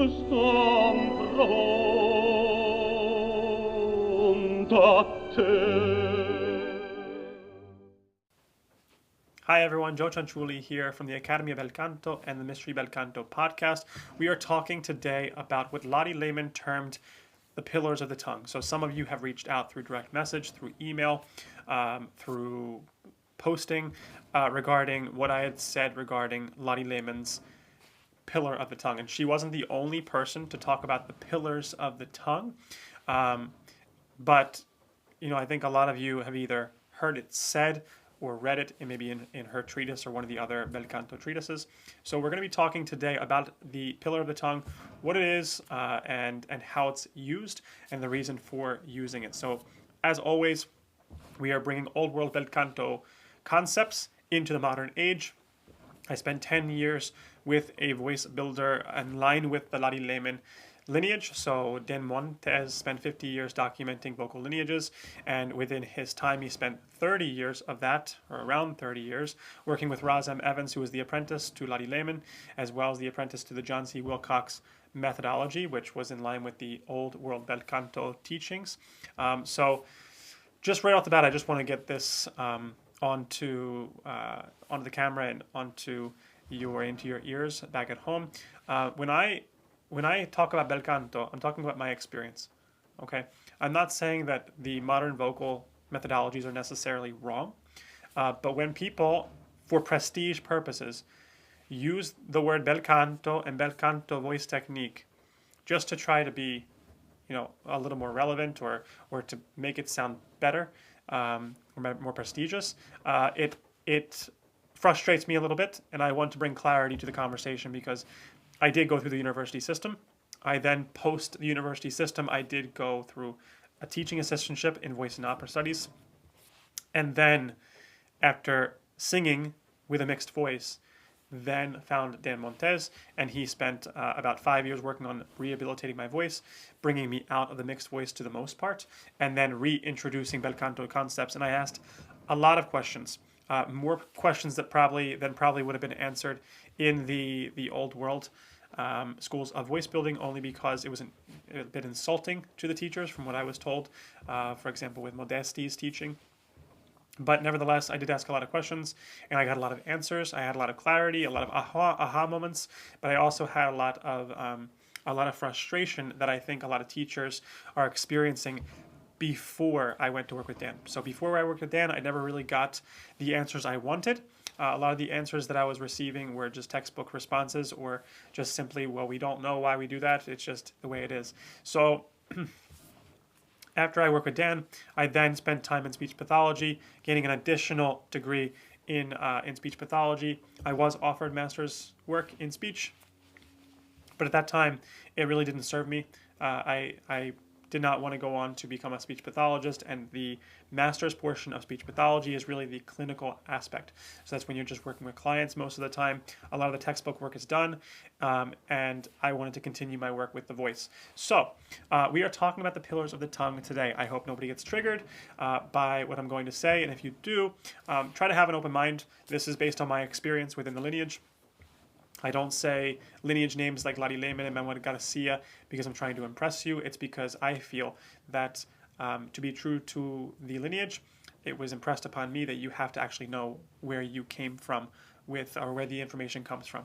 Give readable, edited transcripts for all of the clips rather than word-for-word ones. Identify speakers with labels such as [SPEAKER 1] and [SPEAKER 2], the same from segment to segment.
[SPEAKER 1] Hi everyone, Joe Chanchuli here from the Academy of Bel Canto and the Mystery Bel Canto podcast. We are talking today about what Lotte Lehmann termed the pillars of the tongue. So some of you have reached out through direct message, through email, through posting regarding what I had said regarding Lotte Lehmann's pillar of the tongue. And she wasn't the only person to talk about the pillars of the tongue. But, I think a lot of you have either heard it said or read it maybe in her treatise or one of the other Bel Canto treatises. So we're going to be talking today about the pillar of the tongue, what it is, and how it's used, and the reason for using it. So as always, we are bringing old world Bel Canto concepts into the modern age. I spent 10 years with a voice builder in line with the Lotte Lehmann lineage. So Dan Montes spent 50 years documenting vocal lineages, and within his time he spent 30 years of that, or around 30 years, working with Razem Evans, who was the apprentice to Lotte Lehmann, as well as the apprentice to the John C. Wilcox methodology, which was in line with the old world Bel Canto teachings. So just right off the bat, I just want to get this onto the camera and into your ears back at home. When I talk about Bel Canto, I'm talking about my experience, okay? I'm not saying that the modern vocal methodologies are necessarily wrong, but when people, for prestige purposes, use the word Bel Canto and Bel Canto voice technique just to try to be, a little more relevant or to make it sound better or more prestigious, it frustrates me a little bit, and I want to bring clarity to the conversation because I did go through the university system. I then, post the university system, I did go through a teaching assistantship in voice and opera studies. And then, after singing with a mixed voice, then found Dan Montes, and he spent about 5 years working on rehabilitating my voice, bringing me out of the mixed voice to the most part, and then reintroducing Bel Canto concepts. And I asked a lot of questions, more questions that probably would have been answered in the old world schools of voice building, only because it was a bit insulting to the teachers from what I was told, for example, with Modesti's teaching. But nevertheless, I did ask a lot of questions, and I got a lot of answers. I had a lot of clarity, a lot of aha moments, but I also had a lot of frustration that I think a lot of teachers are experiencing before I went to work with Dan. So before I worked with Dan, I never really got the answers I wanted. A lot of the answers that I was receiving were just textbook responses, or just simply, well, we don't know why we do that. It's just the way it is. So after I worked with Dan, I then spent time in speech pathology, gaining an additional degree in speech pathology. I was offered master's work in speech, but at that time, it really didn't serve me. I did not want to go on to become a speech pathologist, and the master's portion of speech pathology is really the clinical aspect. So that's when you're just working with clients most of the time. A lot of the textbook work is done, and I wanted to continue my work with the voice. So we are talking about the pillars of the tongue today. I hope nobody gets triggered by what I'm going to say, and if you do, try to have an open mind. This is based on my experience within the lineage. I don't say lineage names like Lotte Lehmann and Manuel Garcia because I'm trying to impress you. It's because I feel that to be true to the lineage, it was impressed upon me that you have to actually know where you came from with, or where the information comes from.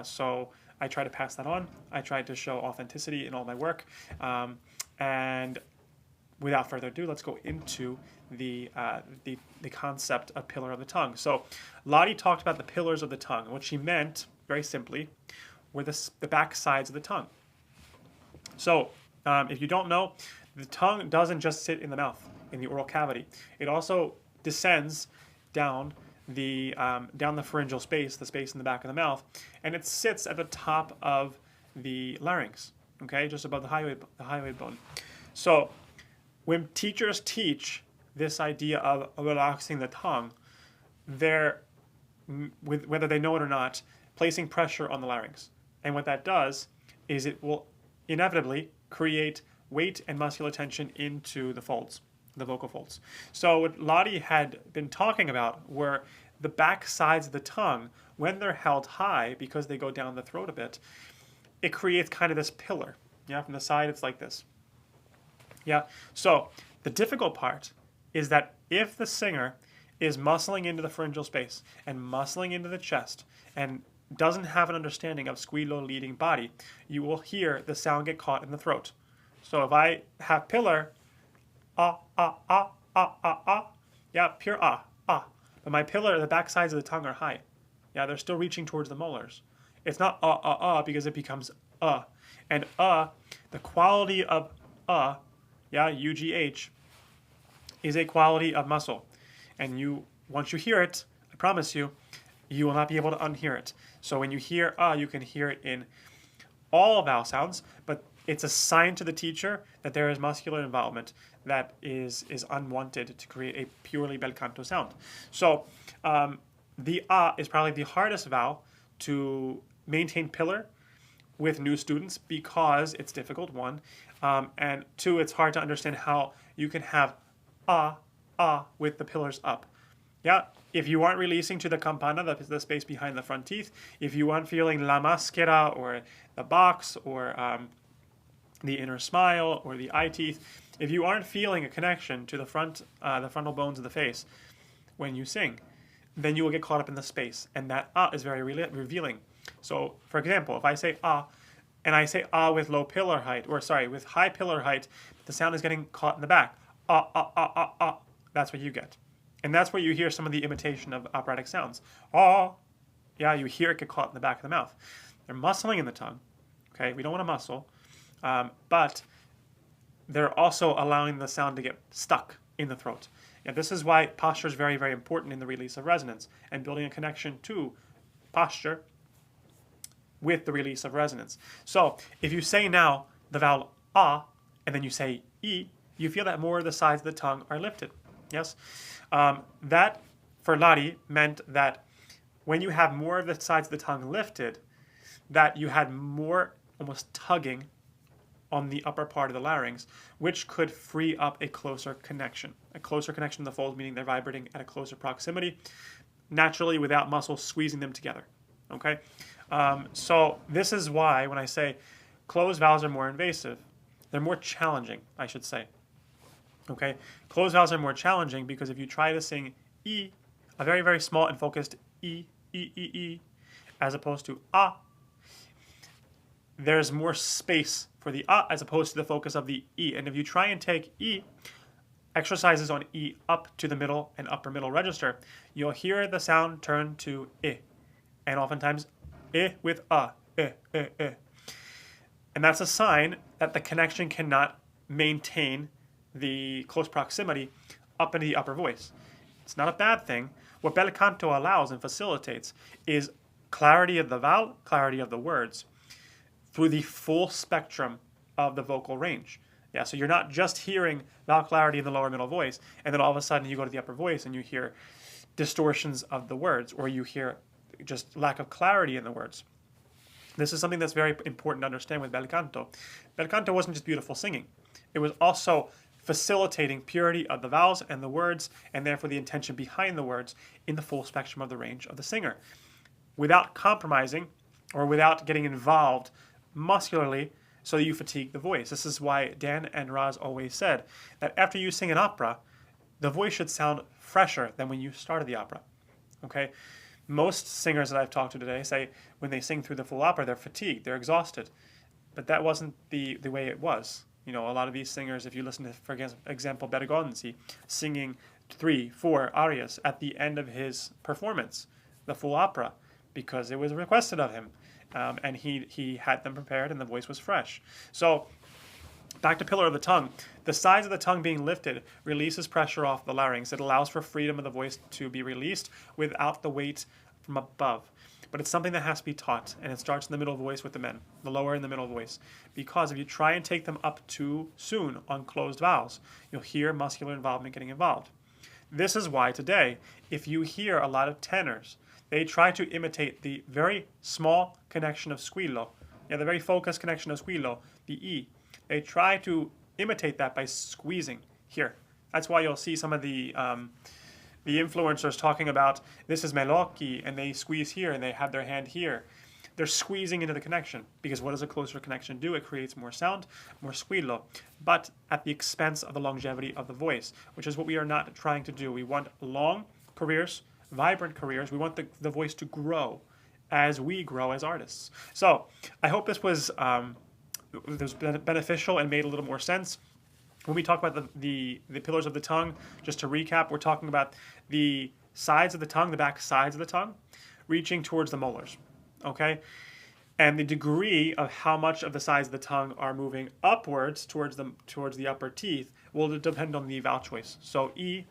[SPEAKER 1] So I try to pass that on. I try to show authenticity in all my work. And without further ado, let's go into the concept of pillar of the tongue. So Lotte talked about the pillars of the tongue. And what she meant, very simply, were the back sides of the tongue. So if you don't know, the tongue doesn't just sit in the mouth, in the oral cavity. It also descends down the pharyngeal space, the space in the back of the mouth, and it sits at the top of the larynx, okay, just above the hyoid bone. So when teachers teach this idea of relaxing the tongue, they're, whether they know it or not, placing pressure on the larynx. And what that does is it will inevitably create weight and muscular tension into the folds, the vocal folds. So what Lotte had been talking about were the back sides of the tongue, when they're held high because they go down the throat a bit, it creates kind of this pillar. Yeah, from the side it's like this. Yeah, so the difficult part is that if the singer is muscling into the pharyngeal space and muscling into the chest and doesn't have an understanding of squillo leading body, you will hear the sound get caught in the throat. So if I have pillar, ah, ah, ah, ah, ah, ah, yeah, pure ah, ah. But my pillar, the back sides of the tongue are high. Yeah, they're still reaching towards the molars. It's not ah, ah, ah because it becomes And the quality of yeah, UGH, is a quality of muscle. And once you hear it, I promise you, you will not be able to unhear it. So when you hear you can hear it in all vowel sounds, but it's a sign to the teacher that there is muscular involvement that is unwanted to create a purely bel canto sound. So the is probably the hardest vowel to maintain pillar with new students because it's difficult, one, and two, it's hard to understand how you can have with the pillars up. Yeah, if you aren't releasing to the campana, the space behind the front teeth, if you aren't feeling la maschera or the box or the inner smile or the eye teeth, if you aren't feeling a connection to the frontal bones of the face when you sing, then you will get caught up in the space, and that is very revealing. So, for example, if I say and I say with low pillar height, or sorry, with high pillar height, the sound is getting caught in the back. That's what you get. And that's where you hear some of the imitation of operatic sounds. Yeah, you hear it get caught in the back of the mouth. They're muscling in the tongue. Okay, we don't want to muscle, but they're also allowing the sound to get stuck in the throat. And this is why posture is very, very important in the release of resonance and building a connection to posture with the release of resonance. So if you say now the vowel and then you say e, you feel that more of the sides of the tongue are lifted. Yes? That, for Lari, meant that when you have more of the sides of the tongue lifted, that you had more almost tugging on the upper part of the larynx, which could free up a closer connection. A closer connection to the folds, meaning they're vibrating at a closer proximity, naturally without muscles squeezing them together. Okay? So this is why when I say closed vowels are more invasive, they're more challenging, I should say. Okay? Closed vowels are more challenging because if you try to sing E, a very, very small and focused E, as opposed to there's more space for the as opposed to the focus of the E. And if you try and take E, exercises on E up to the middle and upper middle register, you'll hear the sound turn to I. And oftentimes, I with I. And that's a sign that the connection cannot maintain the close proximity up into the upper voice. It's not a bad thing. What bel canto allows and facilitates is clarity of the vowel, clarity of the words, through the full spectrum of the vocal range. Yeah, so you're not just hearing vowel clarity in the lower middle voice, and then all of a sudden you go to the upper voice and you hear distortions of the words, or you hear just lack of clarity in the words. This is something that's very important to understand with bel canto. Bel canto wasn't just beautiful singing. It was also facilitating purity of the vowels and the words, and therefore the intention behind the words in the full spectrum of the range of the singer, without compromising or without getting involved muscularly so that you fatigue the voice. This is why Dan and Raz always said that after you sing an opera, the voice should sound fresher than when you started the opera. Okay? Most singers that I've talked to today say when they sing through the full opera, they're fatigued, they're exhausted. But that wasn't the way it was. You know, a lot of these singers, if you listen to, for example, Bergonzi, singing 3, 4 arias at the end of his performance, the full opera, because it was requested of him. And he had them prepared and the voice was fresh. So back to pillar of the tongue. The sides of the tongue being lifted releases pressure off the larynx. It allows for freedom of the voice to be released without the weight from above. But it's something that has to be taught, and it starts in the middle voice with the men, the lower and the middle voice. Because if you try and take them up too soon on closed vowels, you'll hear muscular involvement getting involved. This is why today, if you hear a lot of tenors, they try to imitate the very small connection of squillo, the very focused connection of squillo, the E. They try to imitate that by squeezing here. That's why you'll see some of the influencers talking about this is melocchi, and they squeeze here and they have their hand here. they're squeezing into the connection, because what does a closer connection do? It creates more sound, more squillo, but at the expense of the longevity of the voice, which is what we are not trying to do. We want long careers, vibrant careers. We want the voice to grow as we grow as artists. So I hope this was beneficial and made a little more sense. When we talk about the pillars of the tongue, just to recap, we're talking about the sides of the tongue, the back sides of the tongue, reaching towards the molars, okay? And the degree of how much of the sides of the tongue are moving upwards towards the upper teeth will depend on the vowel choice. So E,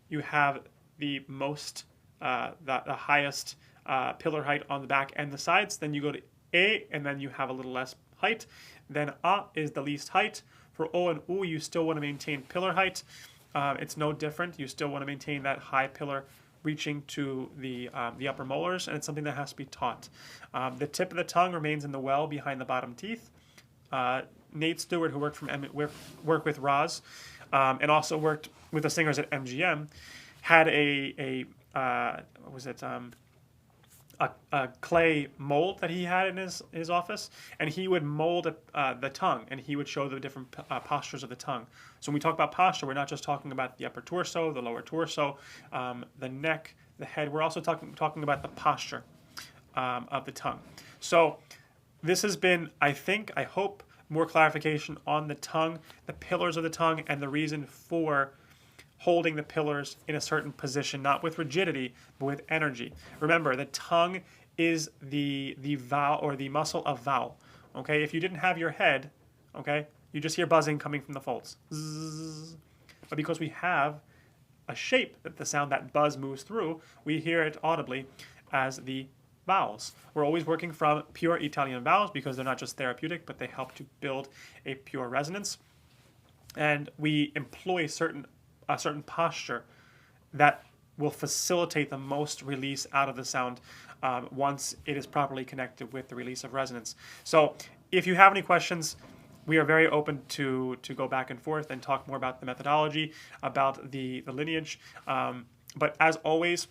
[SPEAKER 1] you have the most, the highest pillar height on the back and the sides. Then you go to A, and then you have a little less height. Then A is the least height. For O and U, you still want to maintain pillar height. It's no different. You still want to maintain that high pillar reaching to the upper molars, and it's something that has to be taught. The tip of the tongue remains in the well behind the bottom teeth. Nate Stewart, who worked with Roz, and also worked with the singers at MGM, had what was it? A clay mold that he had in his office, and he would mold the tongue, and he would show the different postures of the tongue. So when we talk about posture, we're not just talking about the upper torso, the lower torso, the neck, the head. We're also talking about the posture of the tongue. So this has been, I hope, more clarification on the tongue, the pillars of the tongue, and the reason for holding the pillars in a certain position, not with rigidity, but with energy. Remember, the tongue is the vowel, or the muscle of vowel. Okay, if you didn't have your head, okay, you just hear buzzing coming from the folds. Zzz. But because we have a shape that the sound, that buzz moves through, we hear it audibly as the vowels. We're always working from pure Italian vowels because they're not just therapeutic, but they help to build a pure resonance. And we employ a certain posture that will facilitate the most release out of the sound once it is properly connected with the release of resonance. So if you have any questions, we are very open to go back and forth and talk more about the methodology, about the lineage. But as always,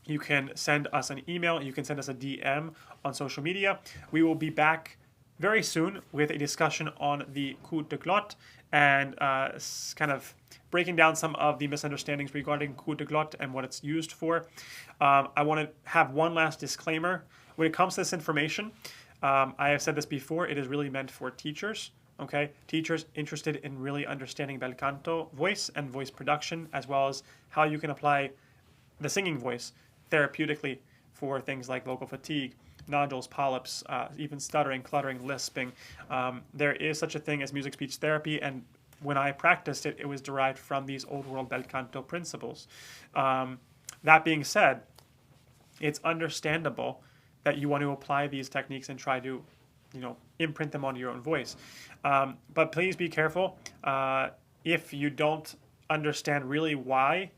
[SPEAKER 1] you can send us an email, you can send us a DM on social media. We will be back very soon with a discussion on the coup de glotte and kind of breaking down some of the misunderstandings regarding coup de glotte and what it's used for. I want to have one last disclaimer. When it comes to this information, I have said this before, it is really meant for teachers, okay? Teachers interested in really understanding bel canto voice and voice production, as well as how you can apply the singing voice therapeutically for things like vocal fatigue, nodules, polyps, even stuttering, cluttering, lisping. There is such a thing as music speech therapy, and when I practiced it, it was derived from these old world bel canto principles. That being said, it's understandable that you want to apply these techniques and try to, imprint them onto your own voice. But please be careful. If you don't understand really why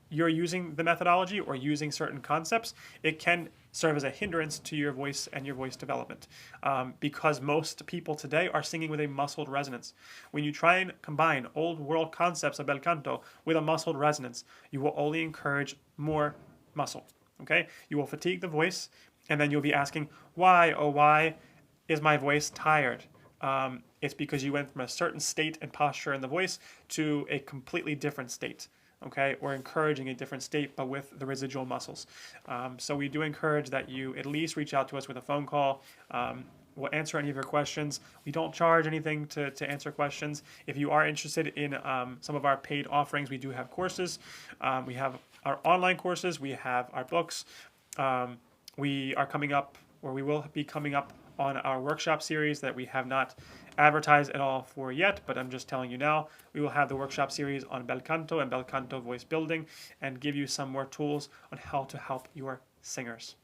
[SPEAKER 1] you're using the methodology or using certain concepts, it can serve as a hindrance to your voice and your voice development, because most people today are singing with a muscled resonance. When you try and combine old world concepts of bel canto with a muscled resonance, you will only encourage more muscle, okay? You will fatigue the voice, and then you'll be asking, why, oh why is my voice tired? It's because you went from a certain state and posture in the voice to a completely different state. Okay, or encouraging a different state, but with the residual muscles. So we do encourage that you at least reach out to us with a phone call. We'll answer any of your questions. We don't charge anything to answer questions. If you are interested in some of our paid offerings, we do have courses. We have our online courses. We have our books. We are coming up, or we will be coming up on our workshop series that we have not advertised at all for yet, but I'm just telling you now. We will have the workshop series on bel canto and bel canto voice building, and give you some more tools on how to help your singers.